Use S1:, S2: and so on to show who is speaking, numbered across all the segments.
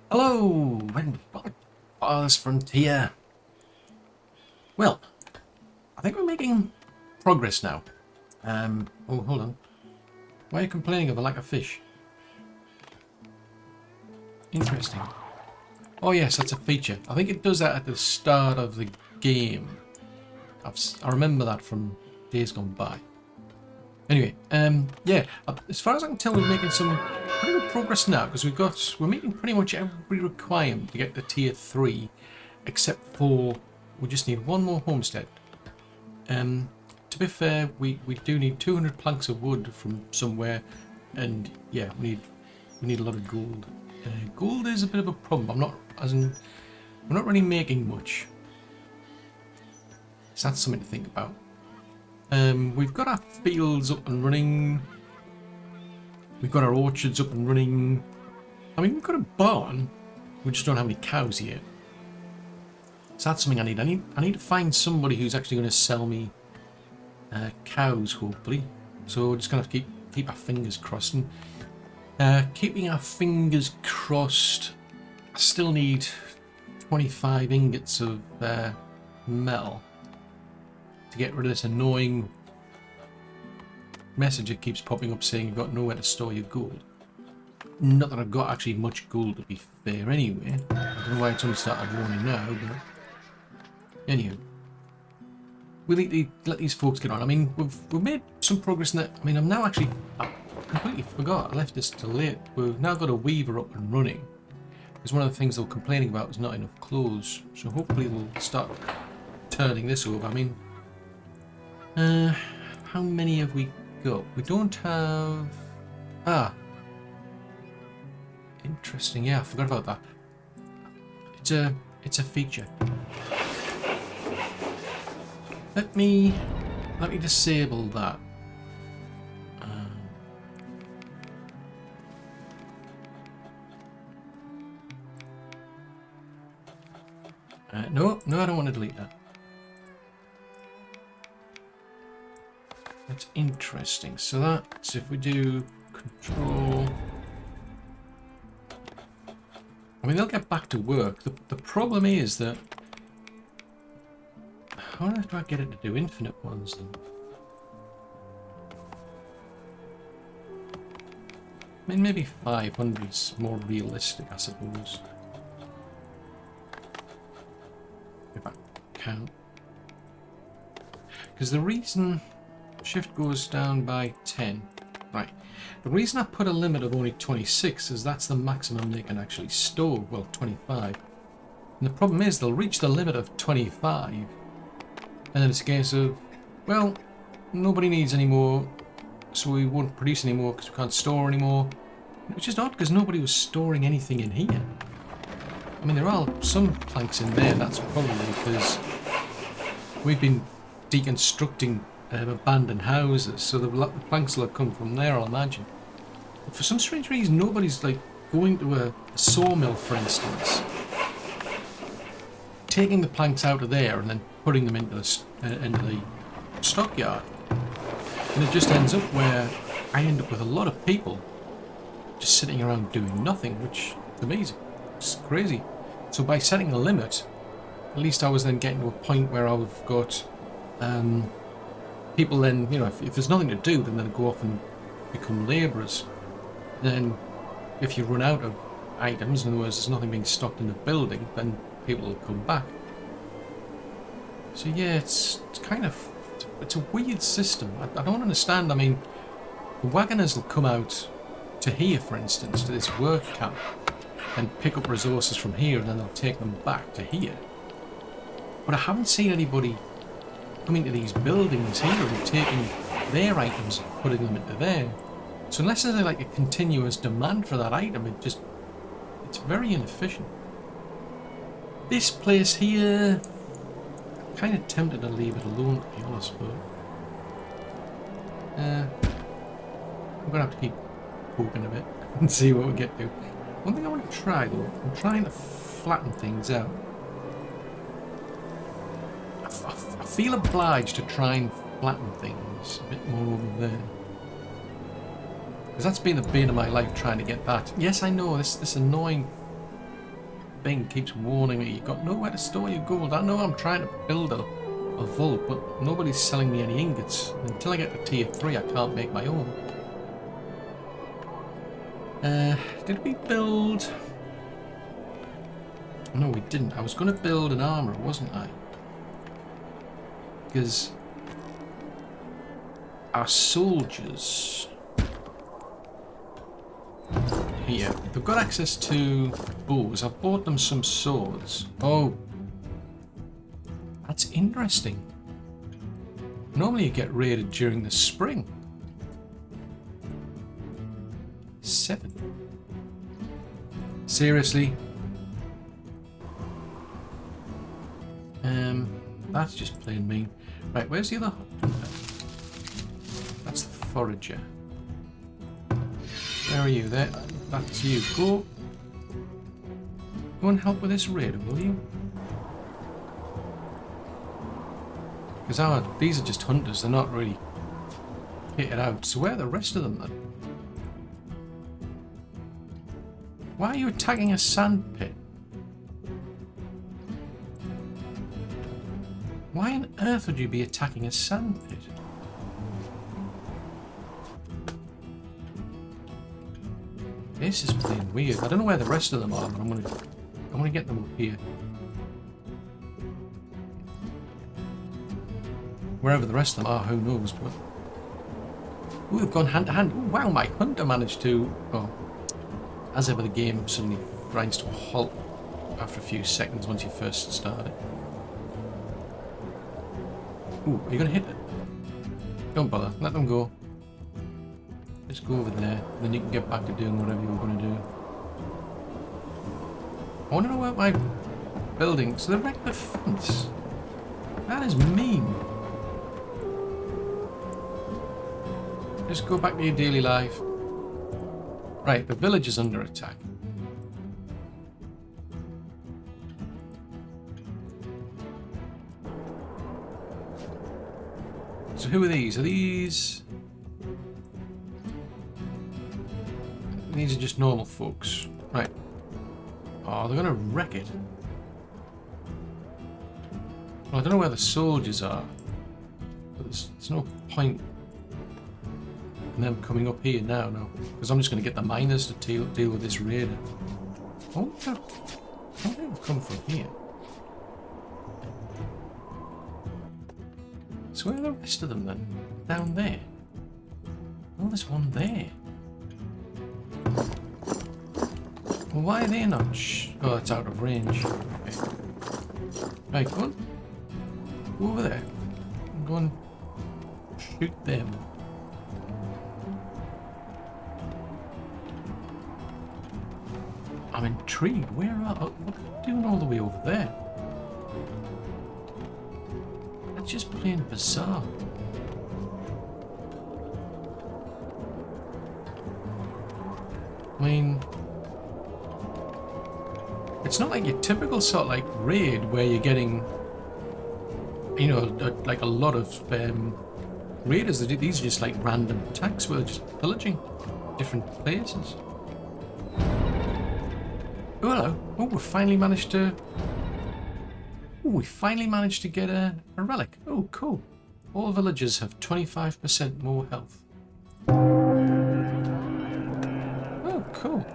S1: Hello, and welcome to Farthest Frontier. Well, I think we're making progress now. Oh, hold on. Why are you complaining of a lack of fish? Interesting. Oh yes, that's a feature. I think it does that at the start of the game. I remember that from days gone by. Anyway, yeah, as far as I can tell, we're making some pretty good progress now because we're meeting pretty much every requirement to get to tier 3, except for we just need one more homestead. To be fair, we do need 200 planks of wood from somewhere, and yeah, we need a lot of gold. Gold is a bit of a problem. We're not really making much, so that's something to think about. We've got our fields up and running. We've got our orchards up and running. I mean, we've got a barn. We just don't have any cows yet. So that's something I need. I need to find somebody who's actually going to sell me cows, hopefully. So we're just going to have to keep our fingers crossed. And, keeping our fingers crossed, I still need 25 ingots of metal to get rid of this annoying message that keeps popping up saying you've got nowhere to store your gold. Not that I've got actually much gold, to be fair, anyway. I don't know why it's only started warning now, but anyway, we'll need to let these folks get on. I mean, we've made some progress in that. I mean, I completely forgot. I left this till late. We've now got a weaver up and running, because one of the things they were complaining about was not enough clothes. So hopefully we'll start turning this over. I mean, how many have we got? We don't have... Interesting. Yeah, I forgot about that. It's a feature. Let me disable that. No, I don't want to delete that. That's interesting. So that's if we do control. I mean, they'll get back to work. The problem is that how do I get it to do infinite ones then? I mean, maybe 500 is more realistic, I suppose. If I count. Because the reason shift goes down by 10. Right. The reason I put a limit of only 26 is that's the maximum they can actually store. Well, 25. And the problem is they'll reach the limit of 25. And then it's a case of, well, nobody needs any more, so we won't produce any more because we can't store anymore. Which is odd because nobody was storing anything in here. I mean, there are some planks in there. That's probably because we've been deconstructing abandoned houses, so the planks will have come from there, I'll imagine. But for some strange reason, nobody's like going to a sawmill, for instance, taking the planks out of there and then putting them into the stockyard, and it just ends up where I end up with a lot of people just sitting around doing nothing, which to me is crazy. So by setting a limit, at least I was then getting to a point where I've got people then, you know, if there's nothing to do, then they'll go off and become labourers. Then if you run out of items, in other words, there's nothing being stocked in the building, then people will come back. So yeah, it's kind of, it's a weird system. I don't understand. I mean, the wagoners will come out to here, for instance, to this work camp, and pick up resources from here, and then they'll take them back to here. But I haven't seen anybody coming to these buildings here and taking their items and putting them into there. So unless there's like a continuous demand for that item, it's very inefficient. This place here, I'm kind of tempted to leave it alone, to be honest, but I'm gonna have to keep poking a bit and see what we get to. One thing I want to try though, I'm trying to flatten things out. I feel obliged to try and flatten things a bit more over there. Because that's been the bane of my life, trying to get that. Yes, I know, this annoying Bing keeps warning me, you've got nowhere to store your gold. I know I'm trying to build a vault, but nobody's selling me any ingots. Until I get to tier 3, I can't make my own. Did we build... No, we didn't. I was going to build an armor, wasn't I? Because our soldiers here, they've got access to bows. I've bought them some swords. Oh, that's interesting. Normally you get raided during the spring. 7. Seriously? That's just plain mean. Right, where's the other hunter? That's the forager. Where are you? There. That's you. Go and help with this raider, will you? Because these are just hunters. They're not really kitted out. So where are the rest of them then? Why are you attacking a sand pit? Why on earth would you be attacking a sand pit? This is plain weird. I don't know where the rest of them are, but I'm gonna get them up here. Wherever the rest of them are, who knows? But ooh, they've gone hand to hand. Ooh, wow, my hunter managed to. Oh, as ever, the game suddenly grinds to a halt after a few seconds once you first start it. Ooh, are you going to hit it? Don't bother. Let them go. Just go over there. Then you can get back to doing whatever you were going to do. I want to know about my building. So they wrecked the fence. That is mean. Just go back to your daily life. Right, the village is under attack. So who are these? Are these... These are just normal folks. Right. Oh, they're going to wreck it. Well, I don't know where the soldiers are. But there's no point in them coming up here now, no. Because I'm just going to get the miners to deal with this raider. Oh, they'll come from here. So where are the rest of them then? Down there. Oh, there's one there. Well, why are they not? Oh, it's out of range. Okay. Right, go on. Go over there. Go and shoot them. I'm intrigued. Where are... what are they doing all the way over there? That's just plain bizarre. I mean... It's not like your typical sort of like raid where you're getting... You know, like a lot of raiders. These are just like random attacks where they're just pillaging different places. Oh, hello. Oh, we finally managed to... Oh, we finally managed to get a relic. Oh, cool. All villagers have 25% more health. Oh, cool.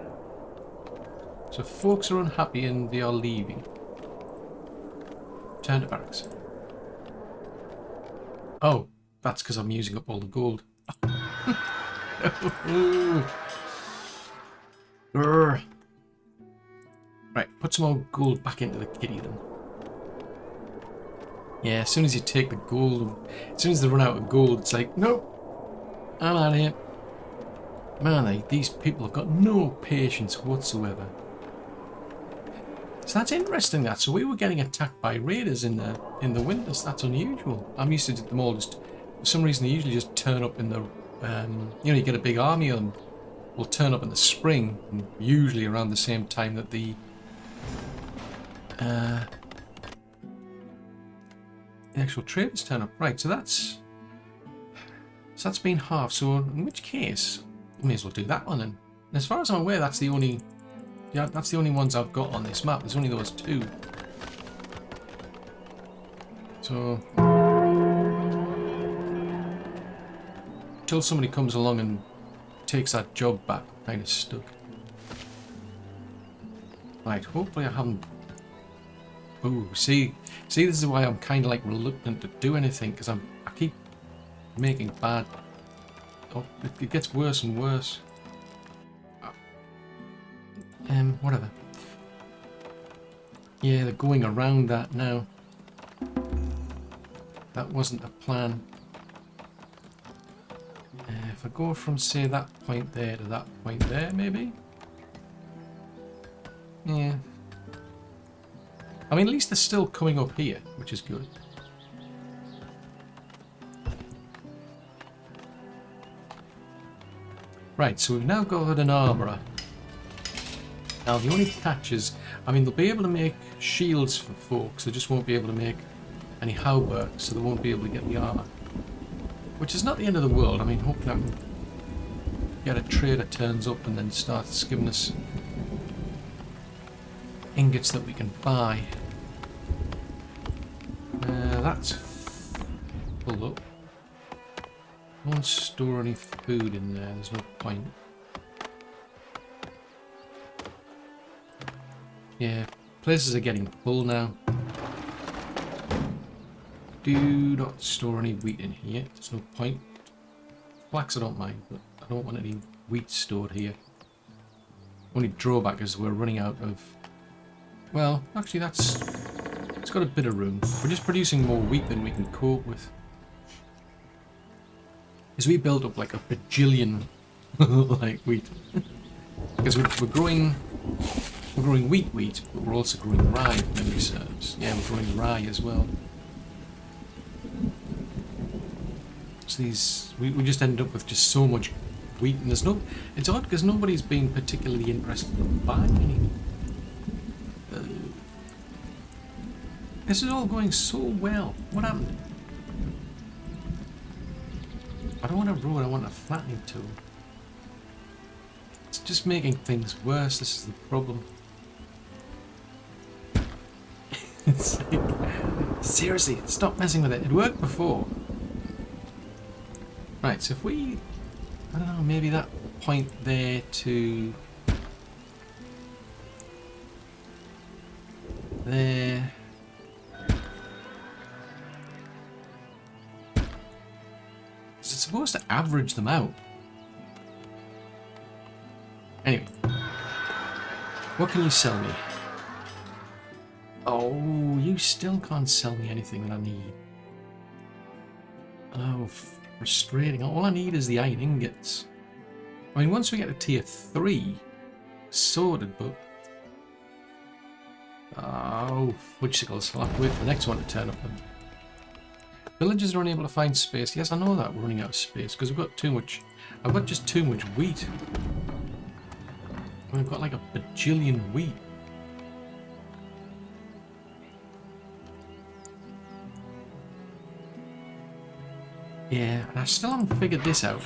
S1: So folks are unhappy and they are leaving. Turn to barracks. Oh, that's because I'm using up all the gold. Right, put some more gold back into the kitty then. Yeah, as soon as you take the gold, as soon as they run out of gold, it's like, nope, I'm out of here. Man, these people have got no patience whatsoever. So that's interesting that. So we were getting attacked by raiders in the winters. That's unusual. I'm used to them all just, for some reason, they usually just turn up in the, you know, you get a big army of them. Will turn up in the spring, and usually around the same time that the actual traders turn up. Right, so that's been half. So in which case, we may as well do that one then. And as far as I'm aware, that's the only Yeah, that's the only ones I've got on this map. There's only those two. So until somebody comes along and takes that job back, I'm kind of stuck. Right, hopefully I haven't... Ooh, see, this is why I'm kind of like reluctant to do anything, because I keep making bad... Oh, it gets worse and worse. Whatever. Yeah, they're going around that now. That wasn't the plan. If I go from, say, that point there to that point there, maybe? Yeah. I mean, at least they're still coming up here, which is good. Right, so we've now got an armourer. Now, the only catch is, I mean, they'll be able to make shields for folks, they just won't be able to make any hauberks, so they won't be able to get the armour. Which is not the end of the world. I mean, hopefully I can get a trader turns up and then starts giving us ingots that we can buy. That's full up. Don't store any food in there, there's no point. Yeah, places are getting full now. Do not store any wheat in here, there's no point. Flax I don't mind, but I don't want any wheat stored here. Only drawback is we're running out of... Well, actually that's... It's got a bit of room. We're just producing more wheat than we can cope with. Because we built up like a bajillion like wheat. Because we're growing wheat, but we're also growing rye, if memory serves. Yeah, we're growing rye as well. So these, we just ended up with just so much wheat, and there's no... It's odd because nobody's been particularly interested in buying any. This is all going so well. What happened? I don't want a road, I want a flattening tool. It's just making things worse, this is the problem. It's like, seriously, stop messing with it. It worked before. Right, so if we... I don't know, maybe that point there to... There... It's supposed to average them out. Anyway. What can you sell me? Oh, you still can't sell me anything that I need. Oh, frustrating. All I need is the iron ingots. I mean, once we get to tier 3, sorted, but... Oh, fudgesicles. I'll have to wait for the next one to turn up then. Villagers are unable to find space. Yes, I know that we're running out of space because we've got too much. I've got just too much wheat. We've got like a bajillion wheat. Yeah, and I still haven't figured this out.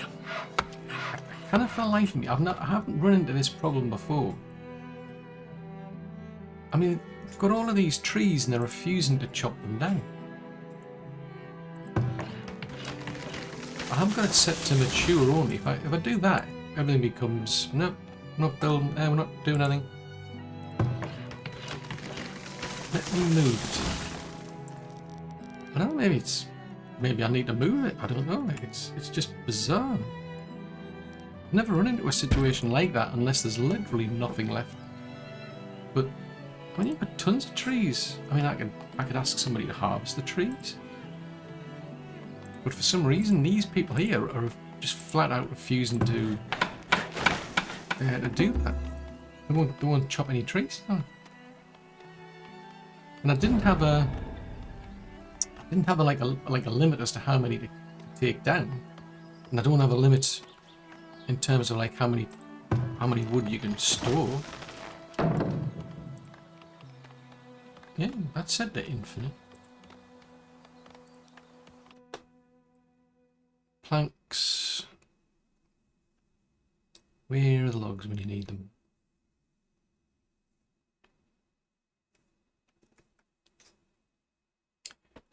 S1: I kind of feel like me. I haven't run into this problem before. I mean, we've got all of these trees and they're refusing to chop them down. I have got it set to mature only. If I do that, everything becomes nope, not building. We're not doing anything. Let me move it. I don't know. Maybe I need to move it. I don't know. It's just bizarre. I've never run into a situation like that unless there's literally nothing left. But when you've got tons of trees, I mean, I could ask somebody to harvest the trees. But for some reason, these people here are just flat out refusing to do that. They won't chop any trees down. And I didn't have a like a limit as to how many to take down, and I don't have a limit in terms of like how many wood you can store. Yeah, that's said they're infinite. Planks. Where are the logs when you need them?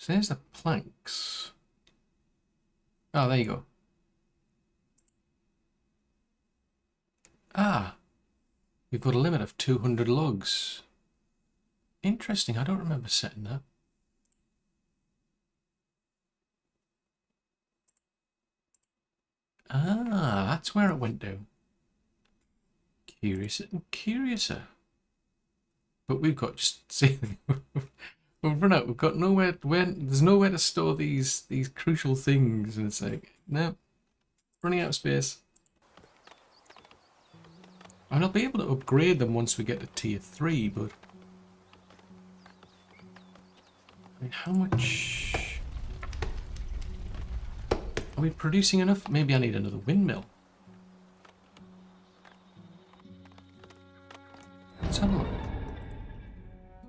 S1: So there's the planks. Oh, there you go. Ah, we've got a limit of 200 logs. Interesting, I don't remember setting that. Ah, that's where it went down. Curious and curiouser. But we've got just see we've run out. We've got nowhere. There's nowhere to store these crucial things, and it's like no, running out of space. And I'll be able to upgrade them once we get to tier 3, but I mean, how much are we producing enough? Maybe I need another windmill. Let's have a look.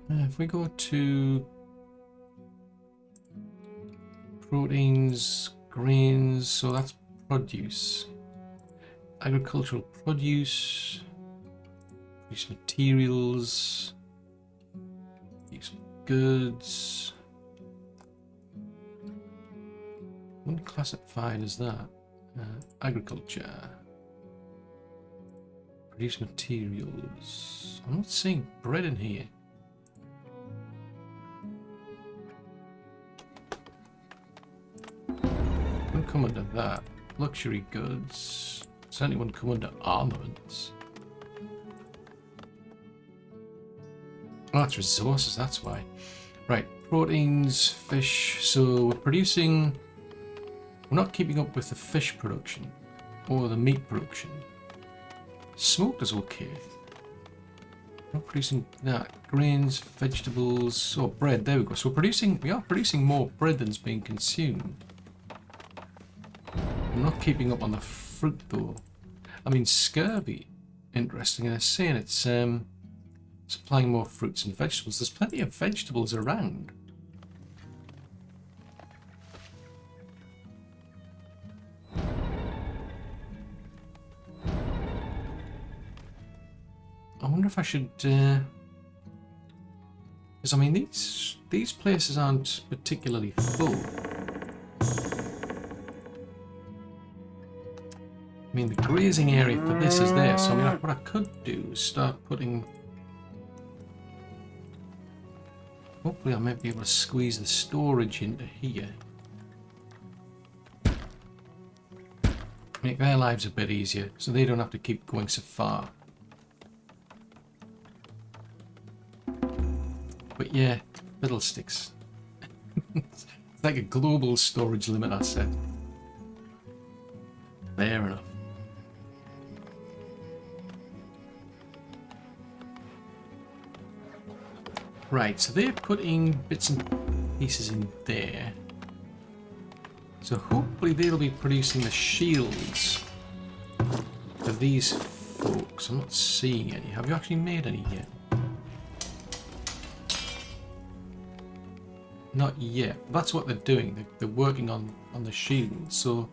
S1: If we go to proteins, grains, so that's produce, agricultural produce, produce materials, produce goods. Unclassified as that. Agriculture. Produce materials. I'm not seeing bread in here. Wouldn't come under that. Luxury goods. Certainly wouldn't come under armaments. Oh, that's resources, that's why. Right, proteins, fish. So we're producing... We're not keeping up with the fish production or the meat production. Smoked is okay. We're not producing that. Grains, vegetables, or bread. There we go. So we are producing more bread than's being consumed. I'm not keeping up on the fruit though. I mean, scurvy. Interesting. They're saying it's supplying more fruits and vegetables. There's plenty of vegetables around. I wonder if I should, because I mean these places aren't particularly full. I mean the grazing area for this is there, so I mean what I could do is start putting. Hopefully I might be able to squeeze the storage into here. Make their lives a bit easier, so they don't have to keep going so far. But yeah, fiddlesticks. It's like a global storage limit, I said. Fair enough. Right, so they're putting bits and pieces in there. So hopefully they'll be producing the shields for these folks. I'm not seeing any. Have you actually made any yet? Not yet. That's what they're doing. They're working on the shield. So,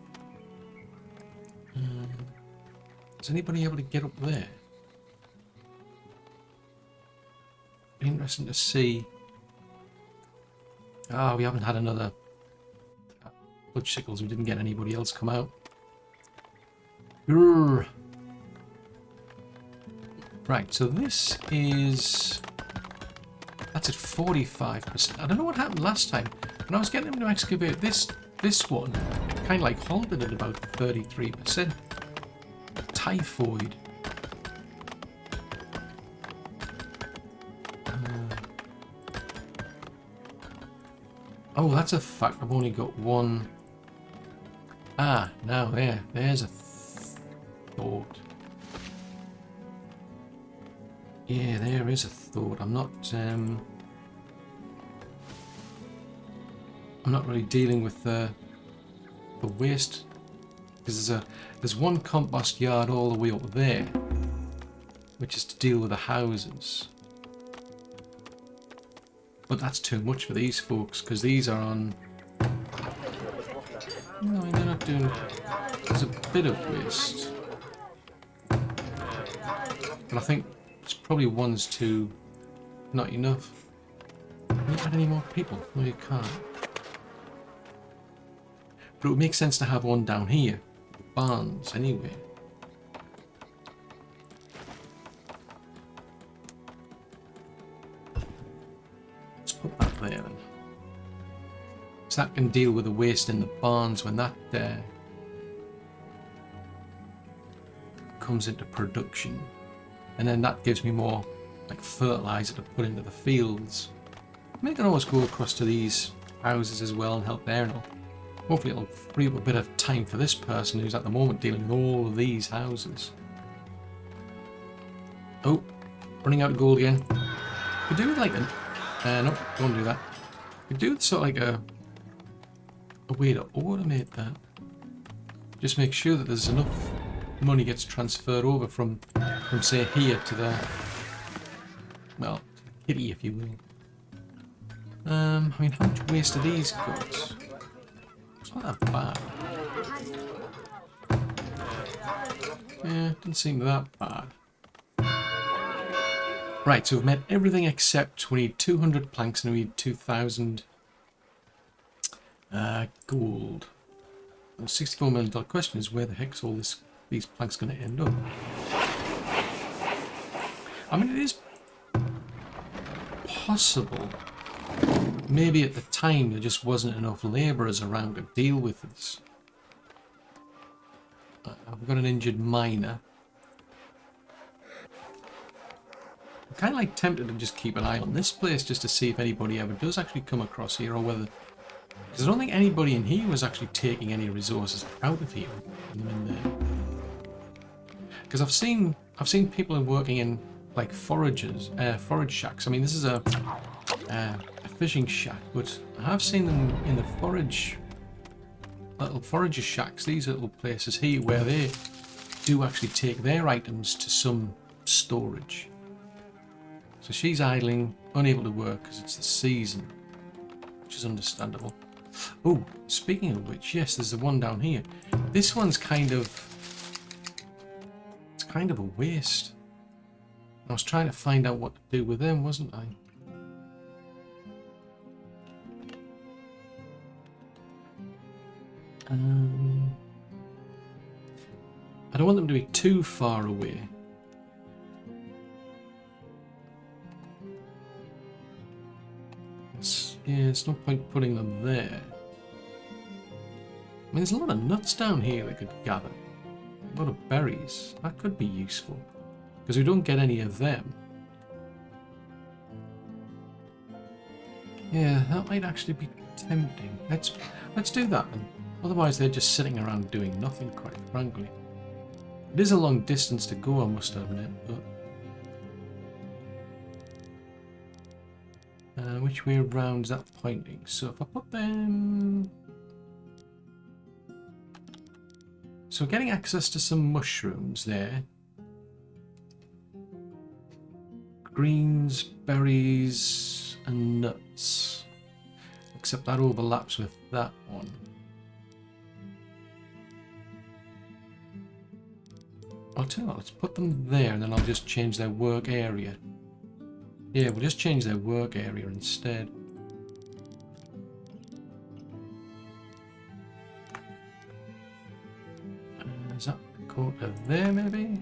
S1: is anybody able to get up there? Be interesting to see. Ah, we haven't had another clutch sickles. We didn't get anybody else come out. Grrr. Right. So this is. That's at 45%. I don't know what happened last time. When I was getting them to excavate this one, it kind of like halted at about 33%. Typhoid. Oh, that's a fact. I've only got one. Ah, now there's a thought. Yeah, there is a thought. I'm not really dealing with the waste because there's one compost yard all the way up there, which is to deal with the houses. But that's too much for these folks because these are on. No, they're not doing. There's a bit of waste, but I think. It's probably one's too not enough. Can you add any more people? No, you can't. But it would make sense to have one down here. Barns, anyway. Let's put that there then. So that can deal with the waste in the barns when that comes into production. And then that gives me more like fertilizer to put into the fields. I mean, I can always go across to these houses as well and help there, and hopefully it'll free up a bit of time for this person who's at the moment dealing with all of these houses. Oh, running out of gold again. Could do it like a no, don't do that. Could do it sort of like a way to automate that. Just make sure that there's enough money gets transferred over from say here to the, well, kitty, if you will. I mean, how much waste are these goods? It's not that bad. Yeah, doesn't seem that bad. Right, so we've made everything except we need 200 planks and we need 2,000 gold. The $64 million question is where the heck's all these planks going to end up? I mean, it is possible. Maybe at the time there just wasn't enough labourers around to deal with this. I've got an injured miner. I'm kind of like tempted to just keep an eye on this place just to see if anybody ever does actually come across here, or whether, because I don't think anybody in here was actually taking any resources out of here in there. Because I've seen people working in like forage shacks. I mean, this is a fishing shack, but I have seen them in the little forager shacks, these little places here where they do actually take their items to some storage. So she's idling, unable to work because it's the season, which is understandable. Oh, speaking of which, yes, there's the one down here. This one's kind of a waste. I was trying to find out what to do with them, wasn't I? I don't want them to be too far away. Yeah, it's no point putting them there. I mean, there's a lot of nuts down here we could gather. A lot of berries. That could be useful. Because we don't get any of them. Yeah, that might actually be tempting. Let's do that then. Otherwise they're just sitting around doing nothing, quite frankly. It is a long distance to go, I must admit, but... which way around is that pointing? So if I put them... So getting access to some mushrooms there. Greens, berries, and nuts. Except that overlaps with that one. I'll tell you what, let's put them there and then I'll just change their work area. Yeah, we'll just change their work area instead. Is that go to there maybe?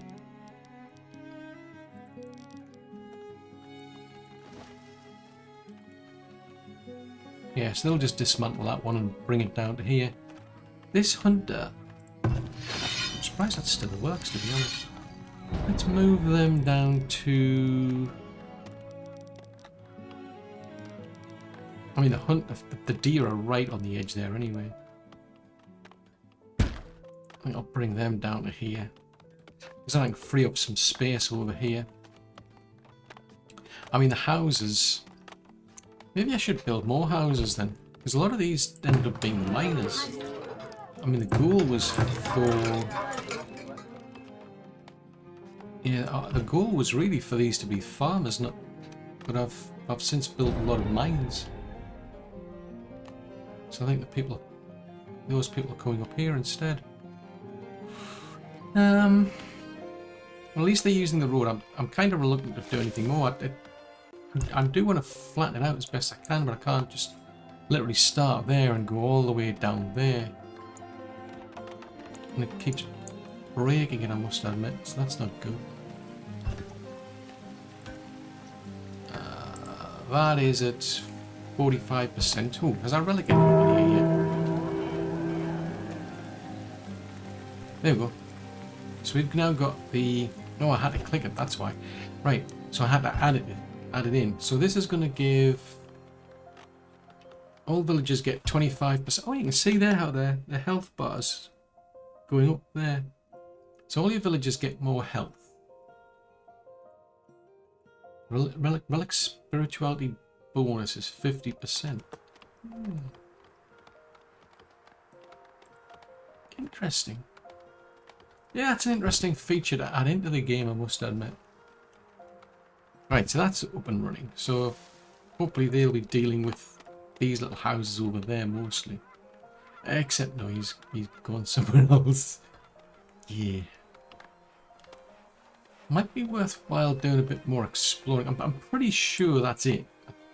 S1: Yeah, so they'll just dismantle that one and bring it down to here. This hunter, I'm surprised that still works, to be honest. Let's move them down to... I mean, the deer are right on the edge there anyway. I think I'll bring them down to here. Because I can free up some space over here. I mean, the houses... Maybe I should build more houses then. Because a lot of these ended up being the miners. I mean, the goal was for... Yeah, the goal was really for these to be farmers, not... But I've since built a lot of mines. So I think those people are coming up here instead. Well, at least they're using the road. I'm kind of reluctant to do anything more. I do want to flatten it out as best I can, but I can't just literally start there and go all the way down there. And it keeps breaking it, I must admit, so that's not good. That is at 45%. Oh, has our relic anything in here yet? There we go. So we've now got the... No, I had to click it, that's why. Right, so I had to add it in. So this is going to give... All villagers get 25%. Oh, you can see there how their health bars going up there. So all your villagers get more health. Relic spirituality bonus is 50%. Interesting. Yeah, it's an interesting feature to add into the game, I must admit. Right, so that's up and running. So hopefully they'll be dealing with these little houses over there mostly. Except no, he's gone somewhere else. Yeah. Might be worthwhile doing a bit more exploring. I'm pretty sure that's it.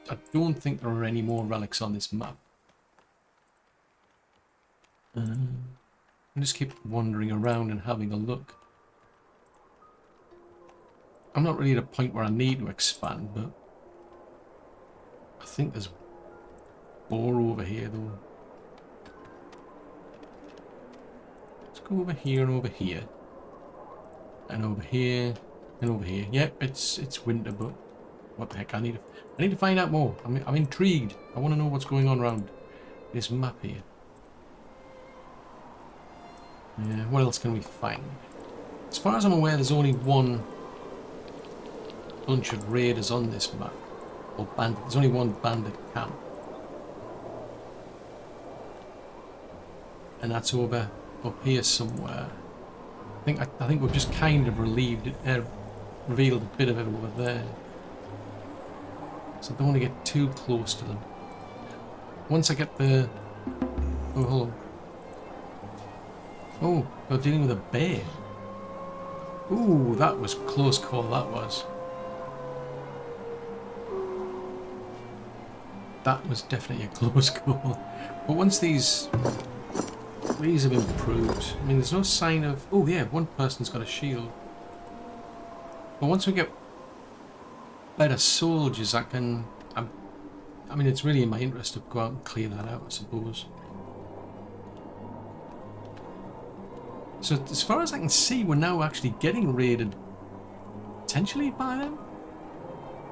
S1: I don't think there are any more relics on this map. I just keep wandering around and having a look. I'm not really at a point where I need to expand, but I think there's more over here though. Let's go over here and over here. And over here. And over here. Yep, it's winter, but what the heck? I need to find out more. I'm intrigued. I want to know what's going on around this map here. Yeah, what else can we find? As far as I'm aware, there's only one bunch of raiders on this map. Or bandit. There's only one bandit camp. And that's over up here somewhere. I think we've just kind of revealed a bit of it over there. So I don't want to get too close to them. Once I get the... Oh, hello. Oh, they're dealing with a bear. Ooh, that was close call, that was. That was definitely a close call. But once these have improved, I mean, there's no sign of... Oh, yeah, one person's got a shield. But once we get better soldiers, I mean, it's really in my interest to go out and clear that out, I suppose. So as far as I can see, we're now actually getting raided potentially by them.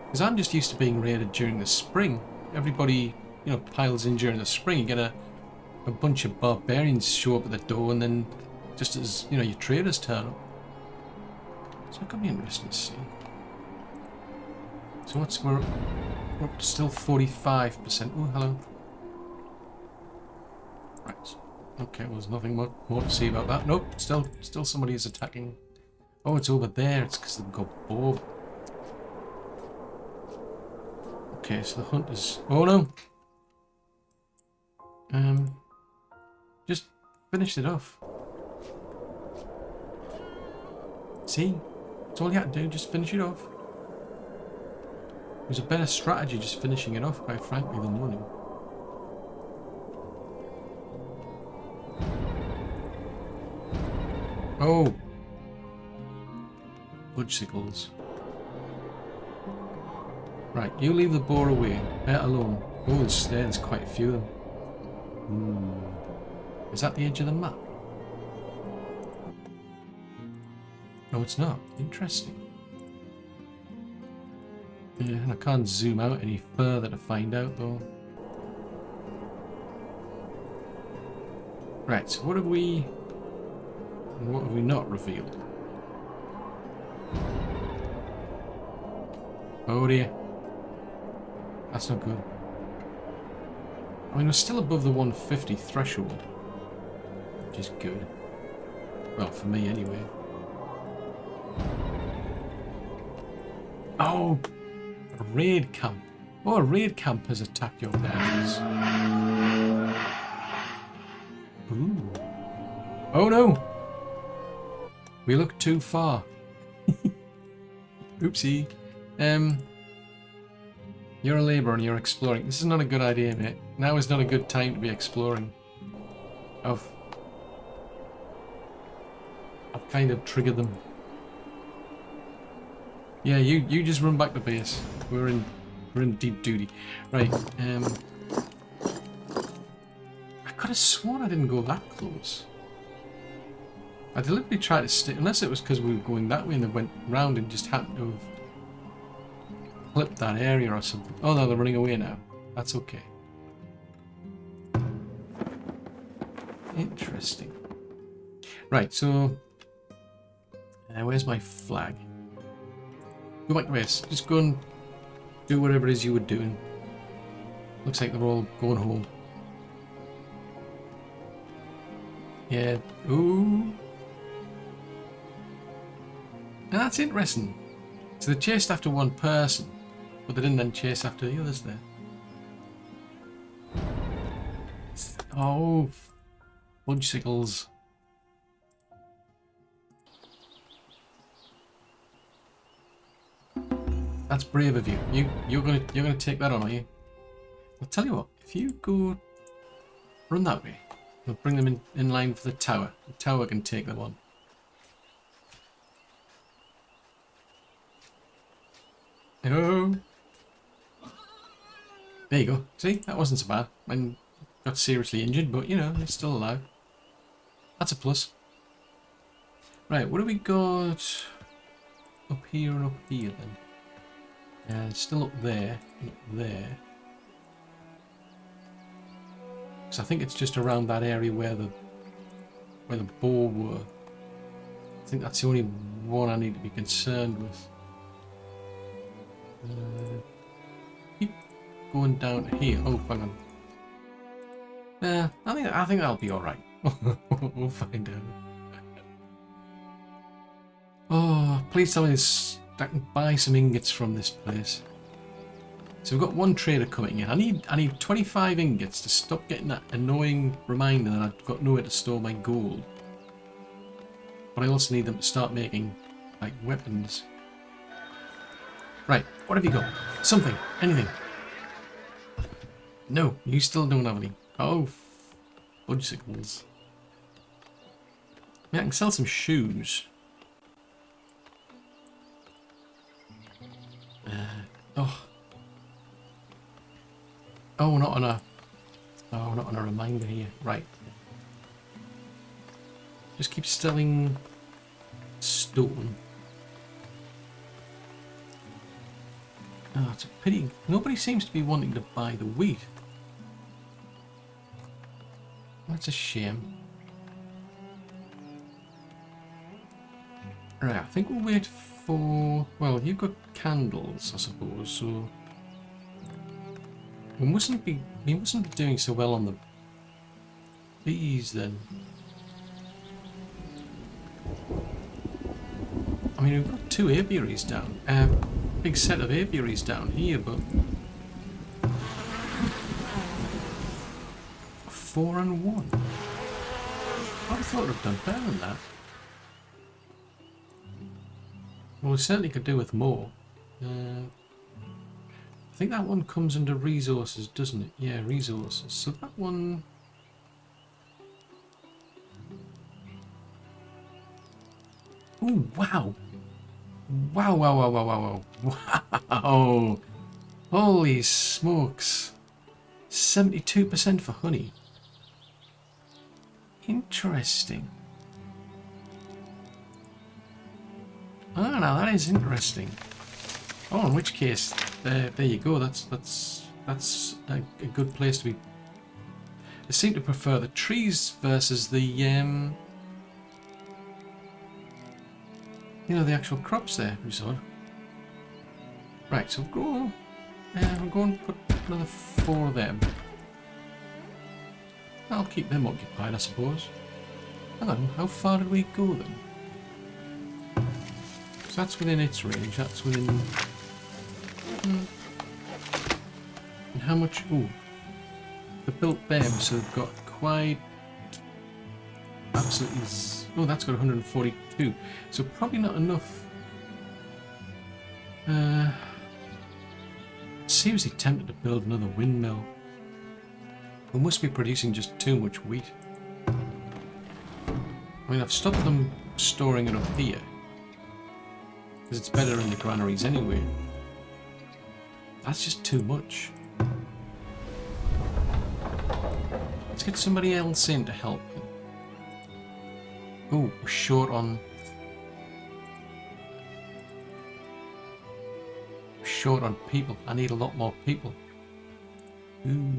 S1: Because I'm just used to being raided during the spring. Everybody, you know, piles in during the spring. You get a bunch of barbarians show up at the door, and then just as, you know, your traders turn up. So it could be interesting to see. So we're up to still 45%. Oh, hello. Right. Okay, well, there's nothing more to see about that. Nope, still somebody is attacking. Oh, it's over there. It's because they've got bow. Okay, so the hunters... Oh, no! Just finished it off. See? That's all you had to do, just finish it off. It was a better strategy just finishing it off, quite frankly, than running. Oh! Budgesicles. Right, you leave the boar away. Bear alone. Oh, there's quite a few of them. Ooh. Is that the edge of the map? No, it's not. Interesting. Yeah, and I can't zoom out any further to find out, though. Right, so what have we not revealed? Oh dear. That's not good. I mean, we're still above the 150 threshold, which is good. Well, for me anyway. Oh! A raid camp. Oh, a raid camp has attacked your villages. Ooh. Oh no! We look too far. Oopsie. You're a labourer and you're exploring. This is not a good idea, mate. Now is not a good time to be exploring. kind of trigger them. Yeah, you just run back to base. We're in deep duty. Right, I could have sworn I didn't go that close. I deliberately tried to stay, unless it was because we were going that way and they went round and just happened to have clipped that area or something. Oh no, they're running away now. That's okay. Interesting. Right, so where's my flag? Go back to base. Just go and do whatever it is you were doing. Looks like they're all going home. Yeah. Ooh. Now that's interesting. So they chased after one person, but they didn't then chase after the others there. Oh, fudgesicles. That's brave of you. You're gonna take that on, are you? I'll tell you what. If you go run that way, we'll bring them in line for the tower. The tower can take them on. Oh. There you go. See, that wasn't so bad. I got seriously injured, but you know, it's still alive. That's a plus. Right, what do we got up here and up here then? Still up there, and up there. Because I think it's just around that area where the boar were. I think that's the only one I need to be concerned with. Keep going down to here. Oh, hang on. I think that'll be all right. We'll find out. Oh, please tell me this. I can buy some ingots from this place. So we've got one trader coming in. I need 25 ingots to stop getting that annoying reminder that I've got nowhere to store my gold. But I also need them to start making like weapons. Right, what have you got? Something, anything. No, you still don't have any. Oh, fudgesicles. Yeah, I can sell some shoes. Oh, not on a reminder here. Right. Just keep selling stone. Oh, it's a pity. Nobody seems to be wanting to buy the wheat. That's a shame. Right, I think we'll wait for... Well, you've got candles, I suppose, so... We mustn't be doing so well on the bees then. I mean, we've got 2 apiaries down. Big set of apiaries down here, but 4 and 1. I thought I'd have done better than that. Well, we certainly could do with more. I think that one comes under resources, doesn't it? Yeah, resources. So that one... Ooh, wow! Wow, wow, wow, wow, wow, wow. Wow! Holy smokes. 72% for honey. Interesting. Oh, now that is interesting. Oh, in which case, there you go. That's a good place to be. I seem to prefer the trees versus the you know, the actual crops there. We saw. Right, so we'll go and put another 4 of them. I'll keep them occupied, I suppose. Hang on, how far did we go then? So that's within its range. That's within. And how much? Ooh, they built them, so they've got quite absolutely. Oh, that's got 142. So probably not enough. Seriously tempted to build another windmill. We must be producing just too much wheat. I mean, I've stopped them storing it up here. Because it's better in the granaries anyway. That's just too much. Let's get somebody else in to help. Oh, we're short on... Short on people. I need a lot more people. Ooh.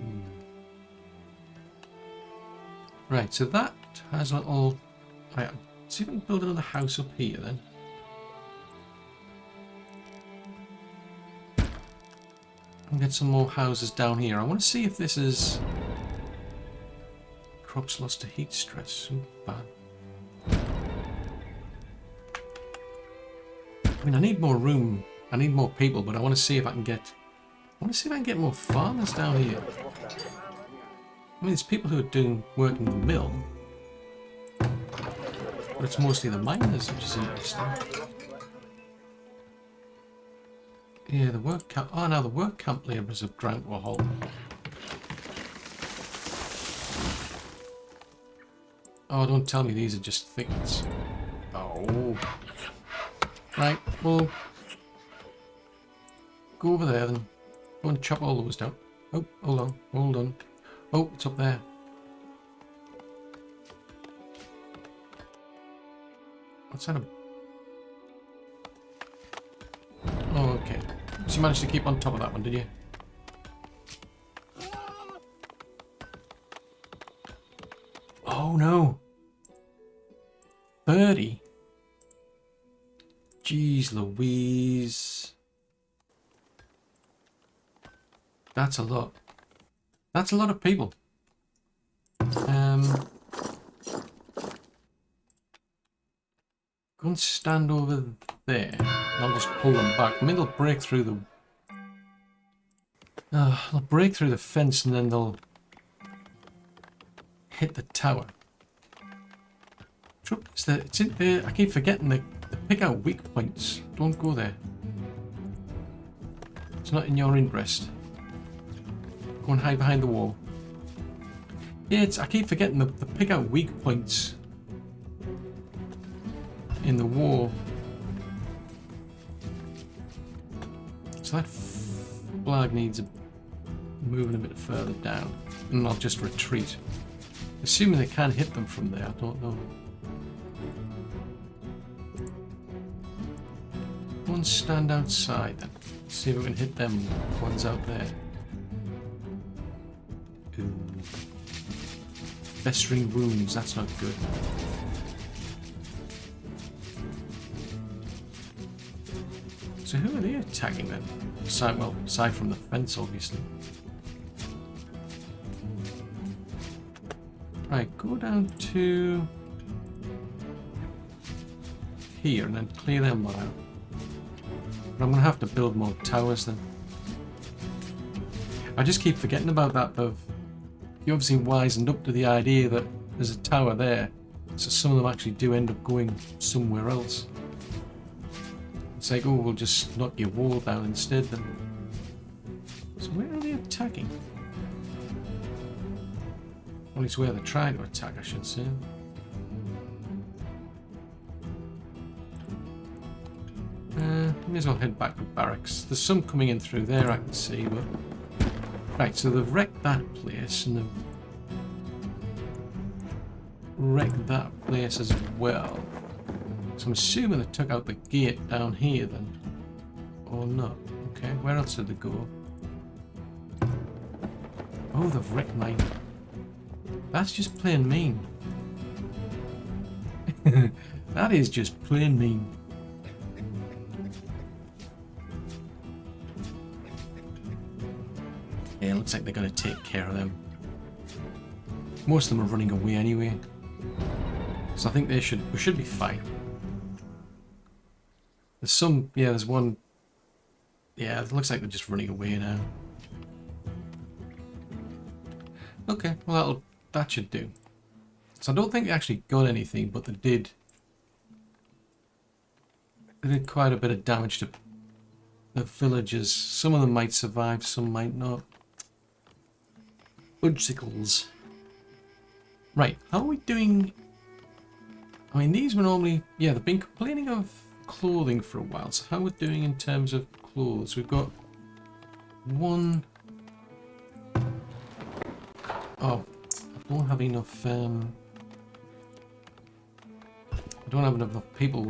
S1: Right, so that has a little... Right, see if we can build another house up here then. And get some more houses down here. I want to see if this is... Crops lost to heat stress. Ooh, bad. I mean, I need more room. I need more people, but I want to see if I can get... I want to see if I can get more farmers down here. I mean, there's people who are doing work in the mill. But it's mostly the miners, which is interesting. Yeah, the work camp... Oh, now the work camp labourers have ground to a halt. Oh, don't tell me these are just thickets. Oh. Right, well... Go over there then. Go and chop all those down. Oh, hold on, hold on. Oh, it's up there. What's that? Oh, okay. So you managed to keep on top of that one, did you? Oh no! 30? Jeez Louise. That's a lot. That's a lot of people. Go and stand over there. And I'll just pull them back. Maybe they'll break through the... they'll break through the fence and then they'll hit the tower. Trouble is that it's in there. I keep forgetting to pick out weak points. Don't go there. It's not in your interest. Go and hide behind the wall. Yeah, I keep forgetting to pick out weak points in the wall. So that flag needs moving a bit further down, and I'll just retreat. Assuming they can hit them from there, I don't know. One stand outside then. See if we can hit them ones out there. Ooh. Festering wounds, that's not good. So who are they attacking then? Aside from the fence, obviously. Right, go down to here and then clear them out. But I'm going to have to build more towers then. I just keep forgetting about that, but you obviously wisened up to the idea that there's a tower there, so some of them actually do end up going somewhere else. It's like, oh, we'll just knock your wall down instead then. So where are they attacking? Well, it's where they're trying to attack, I should say. May as well head back to barracks. There's some coming in through there, I can see, but... Right, so they've wrecked that place, and they've wrecked that place as well. So I'm assuming they took out the gate down here then. Or not. Okay, where else did they go? Oh, they've wrecked mine. That's just plain mean. That is just plain mean. Yeah, looks like they're going to take care of them. Most of them are running away anyway. So I think we should be fine. There's some, yeah, there's one. Yeah, it looks like they're just running away now. Okay, well that should do. So I don't think they actually got anything, but they did quite a bit of damage to the villagers. Some of them might survive, some might not. Budgesicles. Right, how are we doing? I mean, these were normally... Yeah, they've been complaining of clothing for a while. So how we're doing in terms of clothes? We've got one... Oh, I don't have enough... I don't have enough people.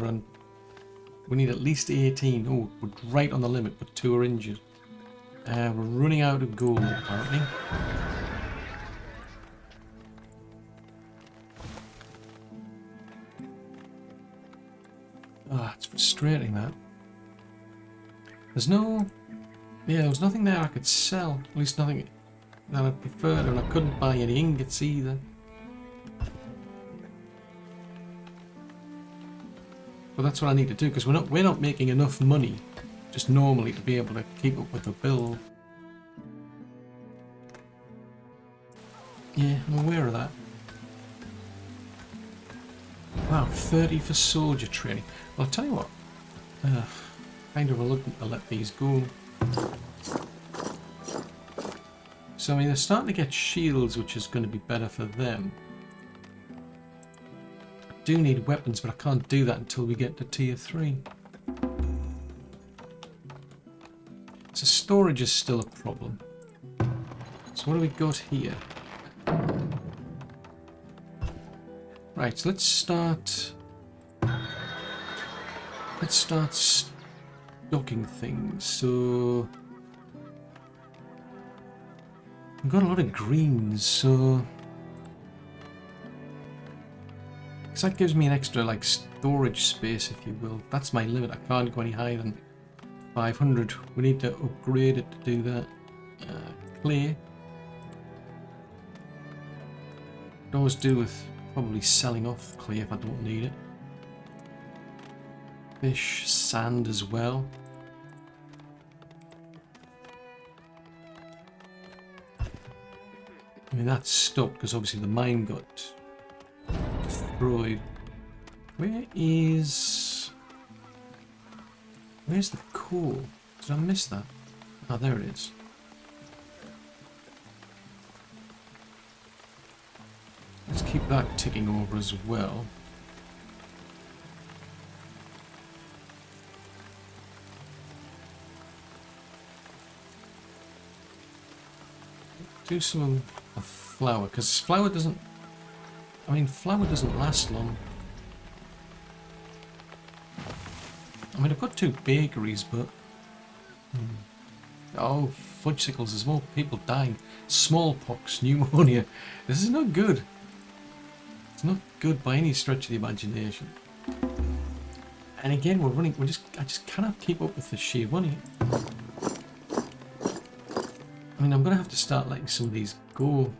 S1: We need at least 18. Oh, we're right on the limit, but 2 are injured. We're running out of gold, apparently. Ah, it's frustrating, that. There's no... Yeah, there was nothing there I could sell. At least nothing that I preferred, and I couldn't buy any ingots either. But that's what I need to do, because we're not making enough money just normally to be able to keep up with the bill. Yeah, I'm aware of that. Wow, 30 for soldier training. Well, I'll tell you what. Kind of reluctant to let these go. So, I mean, they're starting to get shields, which is going to be better for them. I do need weapons, but I can't do that until we get to tier 3. So storage is still a problem. So what do we got here? Right, so let's start stocking things. So we've got a lot of greens, so because that gives me an extra like storage space, if you will. That's my limit. I can't go any higher than 500. We need to upgrade it to do that. Clay. Could always do with probably selling off clay if I don't need it. Fish, sand as well. I mean, that's stopped because obviously the mine got destroyed. Where's the coal? Did I miss that? Oh, there it is. Let's keep that ticking over as well. Do some of flour, because flour doesn't... I mean, flour doesn't last long. I mean, I've got 2 bakeries, but... Oh, fudgesicles, there's more people dying. Smallpox, pneumonia. This is not good. It's not good by any stretch of the imagination. And again, I just cannot keep up with the sheer money. I mean, I'm going to have to start letting some of these go.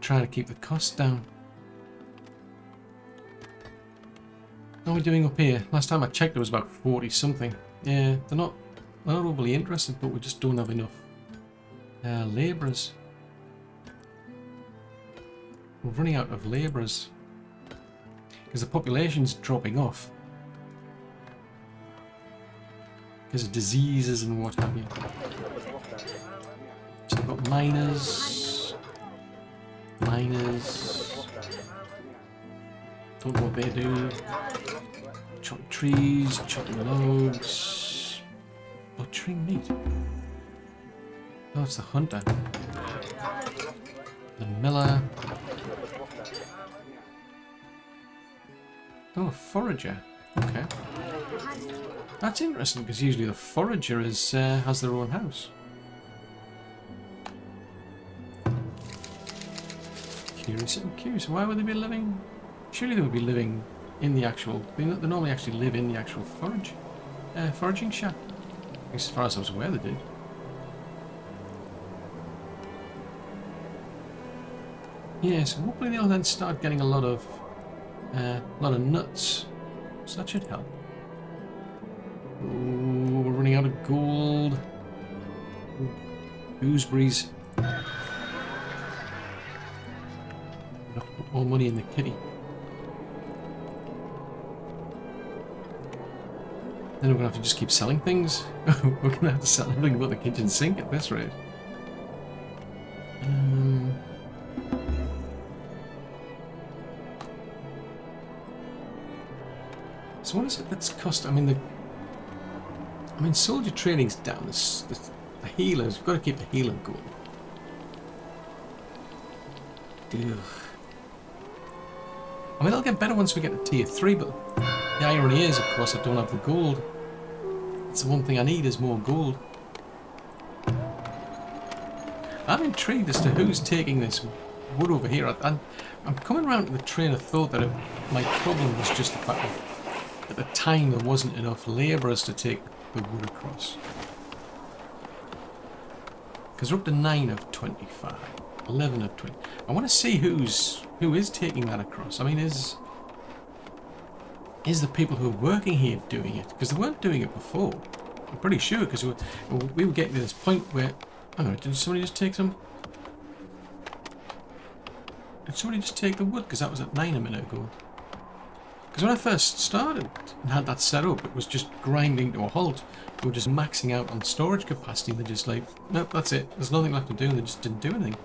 S1: Trying to keep the costs down. How are we doing up here? Last time I checked, it was about 40 something. Yeah, they're not overly interested, but we just don't have enough labourers. We're running out of labourers because the population's dropping off because of diseases and what have you. So we've got miners. Don't know what they do. Chopping trees, chopping logs, butchering meat. Oh, it's the hunter. The miller. Oh, a forager. Okay. That's interesting because usually the forager is has their own house. I'm curious. Why would they be living? Surely they would be living in the actual... They normally actually live in the actual foraging shack. At least as far as I was aware they did. Yeah, so hopefully they'll then start getting a lot of nuts. So that should help. Ooh, we're running out of gold. Ooh, gooseberries. Put more money in the kitty. Then we're going to have to just keep selling things. We're going to have to sell everything but the kitchen sink at this rate. So what is it that's cost? I mean, soldier training's down. The healers, we've got to keep the healer going. Ugh. I mean, it'll get better once we get to tier 3, but the irony is, of course, I don't have the gold. It's the one thing I need is more gold. I'm intrigued as to who's taking this wood over here. I'm coming around to the train of thought that my problem was just the fact that at the time there wasn't enough labourers to take the wood across. Because we're up to 9 of 25, 11 of 20. I want to see who is taking that across. I mean, is the people who are working here doing it? Because they weren't doing it before. I'm pretty sure, because we were getting to this point where... I don't know, did somebody just take some... Did somebody just take the wood? Because that was at 9 a minute ago. Because when I first started and had that set up, it was just grinding to a halt. We were just maxing out on storage capacity. They're just like, nope, that's it. There's nothing left to do. They just didn't do anything.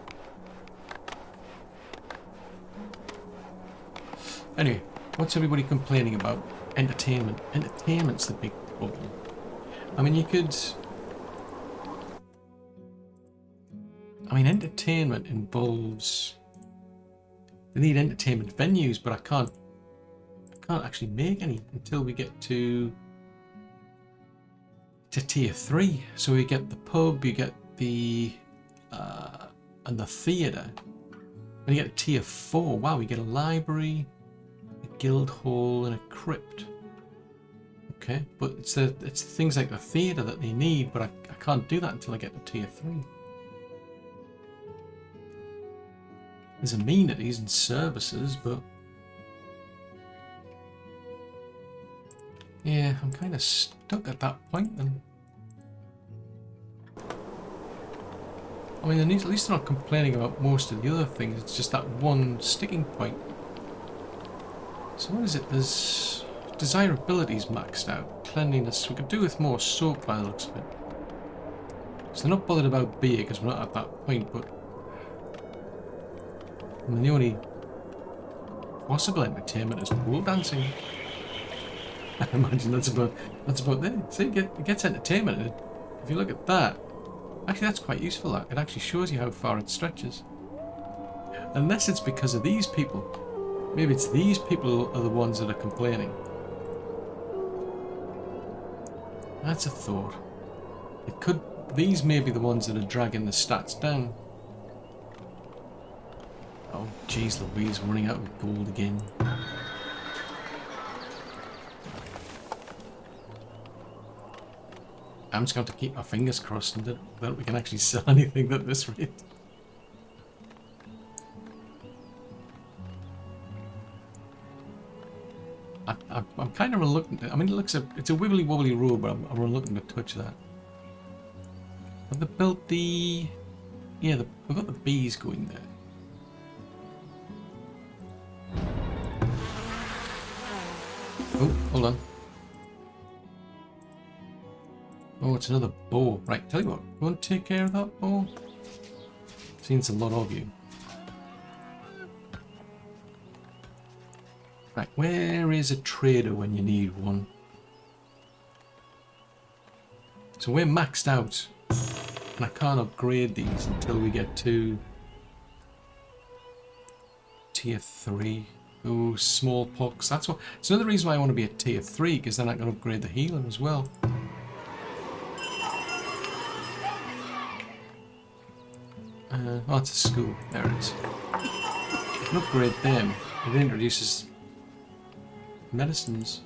S1: Anyway, what's everybody complaining about? Entertainment. Entertainment's the big problem. I mean, you could... I mean, entertainment involves... They need entertainment venues, but I can't actually make any until we get to tier 3. So we get the pub, you get the and the theatre. When you get to tier 4, wow, we get a library, a guild hall, and a crypt. Okay, but it's things like the theatre that they need, but I can't do that until I get to tier 3. There's amenities and services, but yeah, I'm kind of stuck at that point. And I mean, at least they're not complaining about most of the other things. It's just that one sticking point. So what is it? There's desirability's maxed out. Cleanliness, we could do with more soap by the looks of it. So they're not bothered about beer because we're not at that point, but I mean, the only possible entertainment is pole dancing. I imagine that's about it. See, it gets entertainment. And if you look at that, actually that's quite useful. That it actually shows you how far it stretches. Unless it's because of these people. Maybe it's these people are the ones that are complaining. That's a thought. It could. These may be the ones that are dragging the stats down. Oh, jeez Louise, running out of gold again. I'm just going to keep my fingers crossed and that we can actually sell anything at this rate. I'm kind of reluctant. I mean, it's a wibbly wobbly road, but I'm reluctant to touch that. But they built the... Yeah, we've got the bees going there. Oh, hold on. Oh, it's another boar. Right, tell you what, go and take care of that boar. Seems a lot of you. Right, where is a trader when you need one? So we're maxed out, and I can't upgrade these until we get to tier 3. Oh, smallpox. That's another reason why I want to be at tier 3, because then I can upgrade the healer as well. Oh, it's a school. There it is. I can upgrade them. It introduces medicines.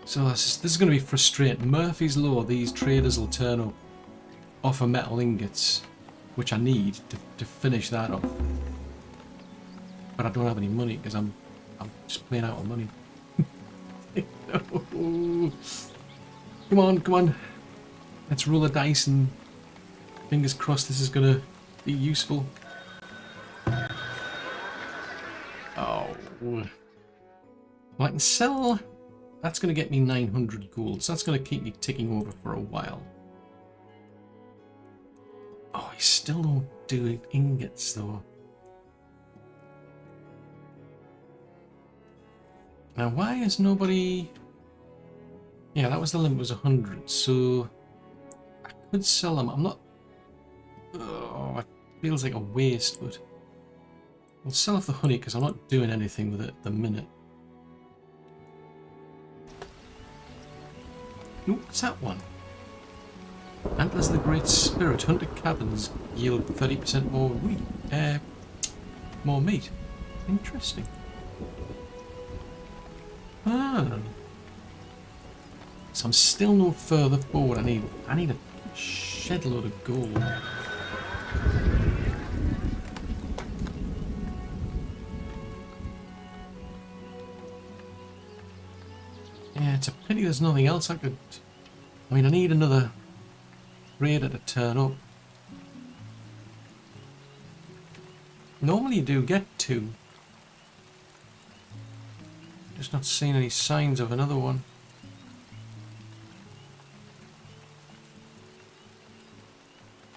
S1: So this is going to be frustrating. Murphy's Law, these traders will turn up, offer metal ingots, which I need to finish that off. But I don't have any money because I'm just playing out of money. No. Come on, come on. Let's roll a dice and fingers crossed this is going to be useful. Oh. Well, I can sell... That's going to get me 900 gold, so that's going to keep me ticking over for a while. Oh, I still don't do ingots though. Now, why is nobody... Yeah, that was the limit, was 100, so I could sell them. I'm not... Oh, it feels like a waste, but I'll sell off the honey because I'm not doing anything with it at the minute. Ooh, what's that one? Antlers of the Great Spirit. Hunter cabins yield 30% more wheat. More meat. Interesting. Ah. So I'm still no further forward. I need a shed load of gold. Yeah, it's a pity there's nothing else I could... I mean, I need another raider to turn up. Normally you do get 2. Just not seeing any signs of another one.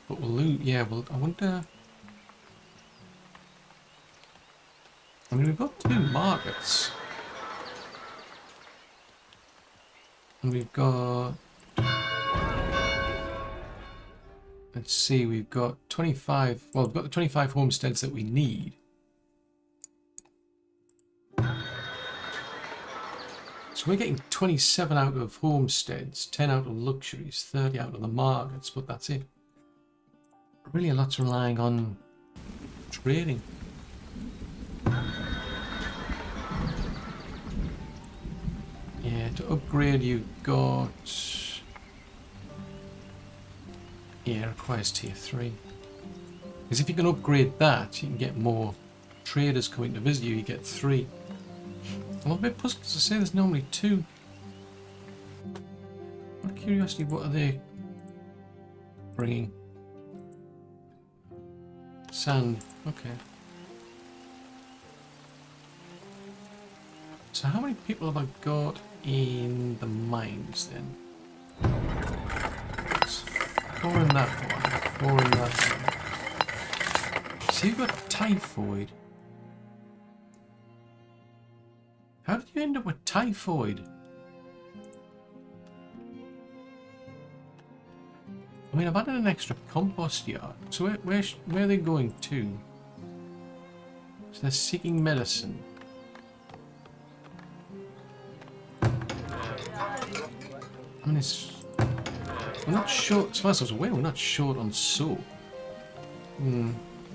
S1: But we'll lose... Yeah, well, I wonder... I mean, we've got 2 markets. And we've got... Let's see, we've got 25... Well, we've got the 25 homesteads that we need. So we're getting 27 out of homesteads, 10 out of luxuries, 30 out of the markets, but that's it. Really a lot's relying on trading. Yeah, to upgrade you've got... Yeah, it requires tier 3. Because if you can upgrade that, you can get more traders coming to visit you, you get 3. I'm a bit puzzled because I say there's normally 2. Out of curiosity, what are they bringing? Sand, okay. So how many people have I got in the mines then? 4 in that one, 4 in that one. So you've got typhoid. How did you end up with typhoid? I mean, I've added an extra compost yard. So where are they going to? So they're seeking medicine. I mean, we're not short, as far as I was aware, we're not short on soap.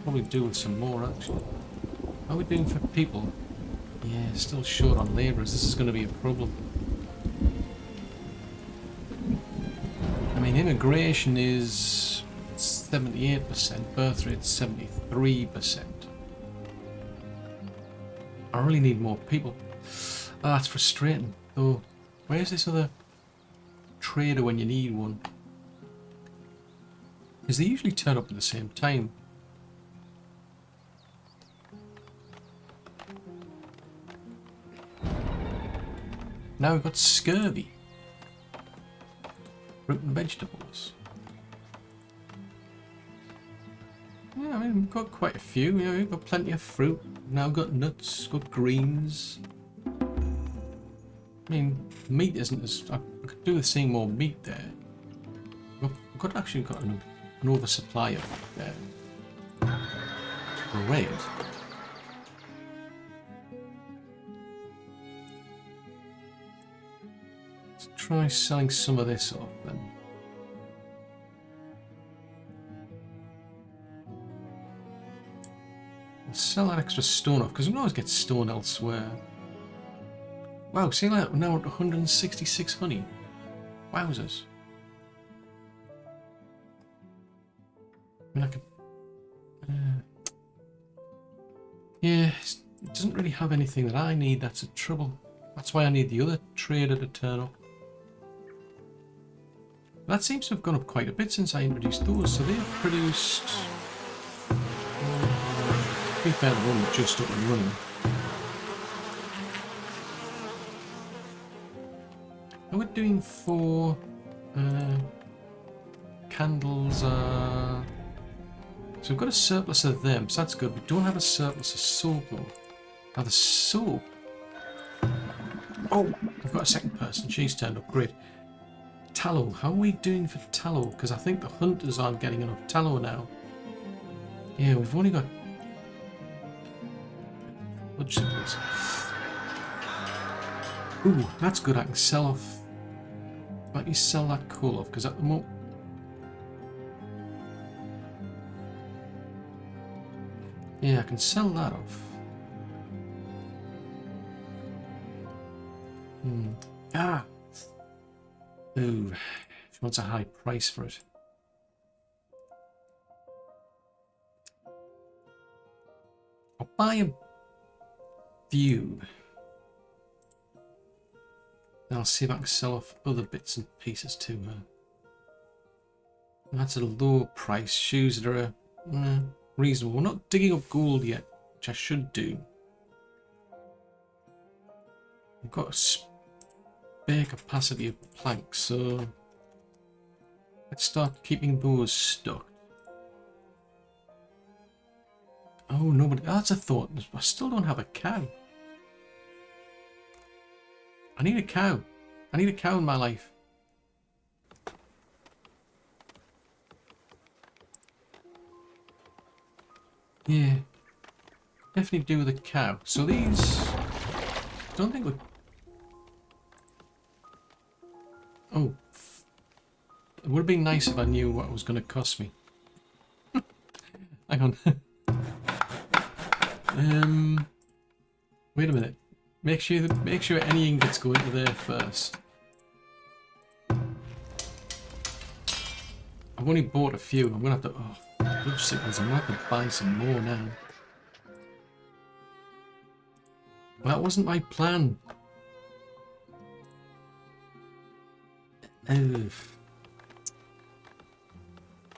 S1: Probably do with some more, actually. How are we doing for people? Yeah, still short on labourers. This is going to be a problem. I mean, immigration is 78%, birth rate 73%. I really need more people. Ah, that's frustrating. Though, where's this other trader when you need one? Because they usually turn up at the same time. Now we've got scurvy. Fruit and vegetables. Yeah, I mean, we've got quite a few. You know, we've got plenty of fruit. Now we've got nuts, got greens. I mean, meat isn't as... I could do with seeing more meat there. We've actually got an oversupply of bread. Let's try selling some of this off then. We'll sell that extra stone off because we can always get stone elsewhere. Wow, see that? We're now at 166 honey. Wowzers. I mean, I could... yeah, it doesn't really have anything that I need. That's a trouble. That's why I need the other trader to turn up. That seems to have gone up quite a bit since I introduced those. So they've produced... to be fair, they're only just up and running. How are we doing for candles? So we've got a surplus of them, so that's good. We don't have a surplus of soap though. Now the soap, Oh, I've got a second person. She's turned up. Great. Tallow. How are we doing for tallow? Because I think the hunters aren't getting enough tallow now. Yeah, we've only got... Blood sickles. Ooh, that's good. I can sell off... Let me sell that coal off, because at the moment... Yeah, I can sell that off. Ah! Ooh, she wants a high price for it. I'll buy a few. Then I'll see if I can sell off other bits and pieces to her. That's a low price. Shoes that are reasonable. We're not digging up gold yet, which I should do. We've got a spare capacity of planks, so let's start keeping those stocked. Oh, nobody. That's a thought. I still don't have a cow. I need a cow. I need a cow in my life. Yeah. Definitely do with a cow. So these... I don't think we... Oh. It would have been nice if I knew what it was going to cost me. Hang on. Wait a minute. Make sure any ingots go into there first. I've only bought a few. I'm gonna have to. Oh, blood sickles! I'm gonna have to buy some more now. Well, that wasn't my plan. Oh.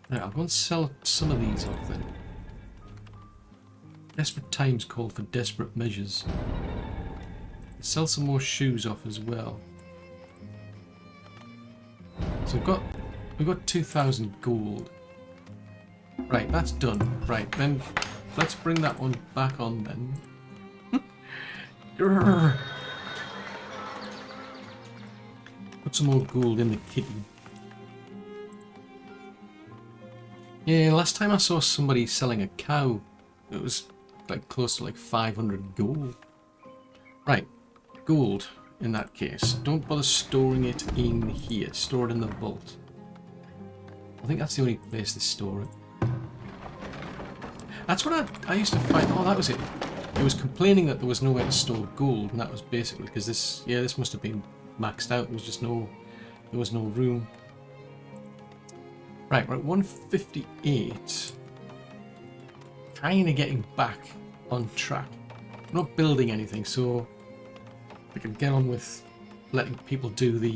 S1: Right, I'll go and sell some of these off then. Desperate times called for desperate measures. Sell some more shoes off as well. So we've got 2,000 gold. Right, that's done. Right, then let's bring that one back on then. Put some more gold in the kitty. Yeah, last time I saw somebody selling a cow, it was like close to like 500 gold. Right. Gold in that case. Don't bother storing it in here. Store it in the vault. I think that's the only place to store it. That's what I used to find. Oh, that was it. It was complaining that there was nowhere to store gold, and that was basically because this must have been maxed out. There was just there was no room. Right, we're at 158. Kind of getting back on track. We're not building anything, so we can get on with letting people do the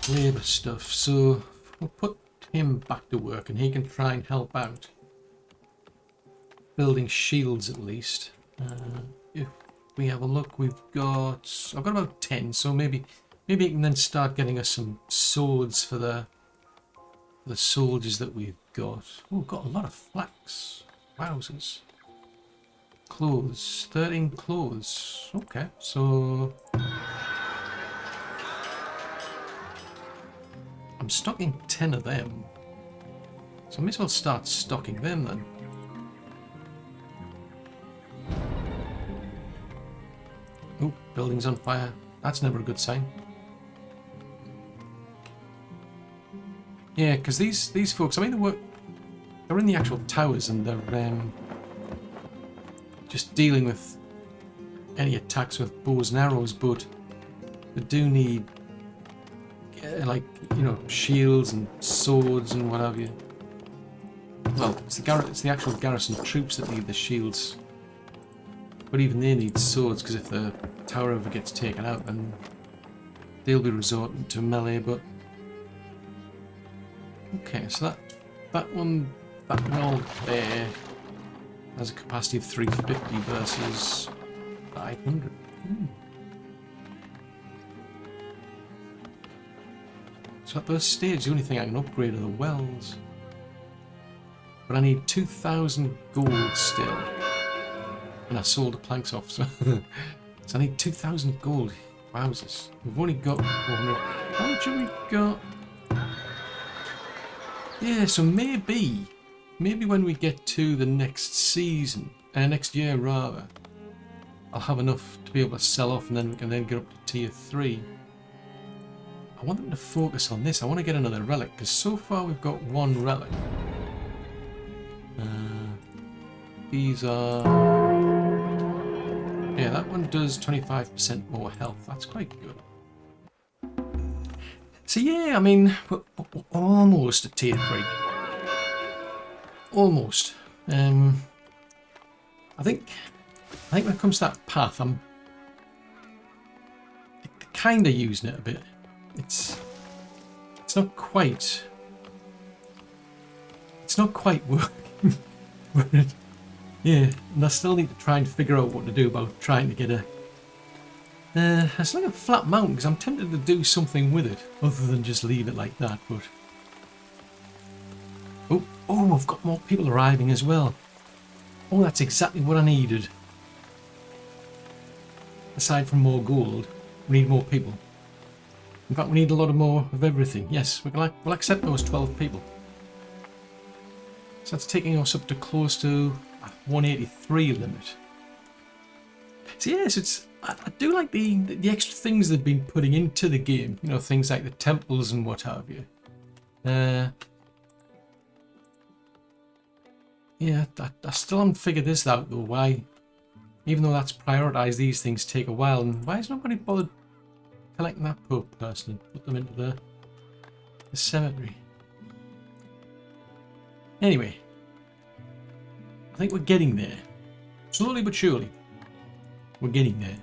S1: labour stuff. So we'll put him back to work and he can try and help out. Building shields at least. If we have a look, I've got about 10, so maybe he can then start getting us some swords for the soldiers that we've got. Oh, we've got a lot of flax. Wowzers. Clothes, 13 clothes. Okay, so I'm stocking 10 of them. So I may as well start stocking them then. Oh, building's on fire. That's never a good sign. Yeah, because these folks, I mean, they're in the actual towers and they're just dealing with any attacks with bows and arrows, but they do need like, you know, shields and swords and what have you. Well, it's the actual garrison troops that need the shields, but even they need swords, because if the tower ever gets taken out, then they'll be resorting to melee. But okay, so that one all there has a capacity of 350 versus 500. So at this stage, the only thing I can upgrade are the wells. But I need 2,000 gold still. And I sold the planks off, so So I need 2,000 gold. Wowzers. We've only got 400. How much have we got? Yeah, so maybe when we get to the next season, next year rather, I'll have enough to be able to sell off, and then we can then get up to tier 3. I want them to focus on this. I want to get another relic, because so far we've got one relic. These are... Yeah, that one does 25% more health. That's quite good. So yeah, I mean, we're almost at tier 3. Almost. I think when it comes to that path, I'm kind of using it a bit. It's not quite working. Yeah, and I still need to try and figure out what to do about trying to get a... it's like a flat mount, because I'm tempted to do something with it, other than just leave it like that, but... Oh, I've got more people arriving as well. Oh, that's exactly what I needed. Aside from more gold, we need more people. In fact, we need a lot more of everything. Yes, we'll accept those 12 people. So that's taking us up to close to 183 limit. So yes, I do like the extra things they've been putting into the game. You know, things like the temples and what have you. Yeah, I still haven't figured this out though. Why, even though that's prioritised, these things take a while, and why has nobody bothered collecting that poor person and put them into the cemetery? Anyway, I think we're getting there. Slowly but surely, we're getting there.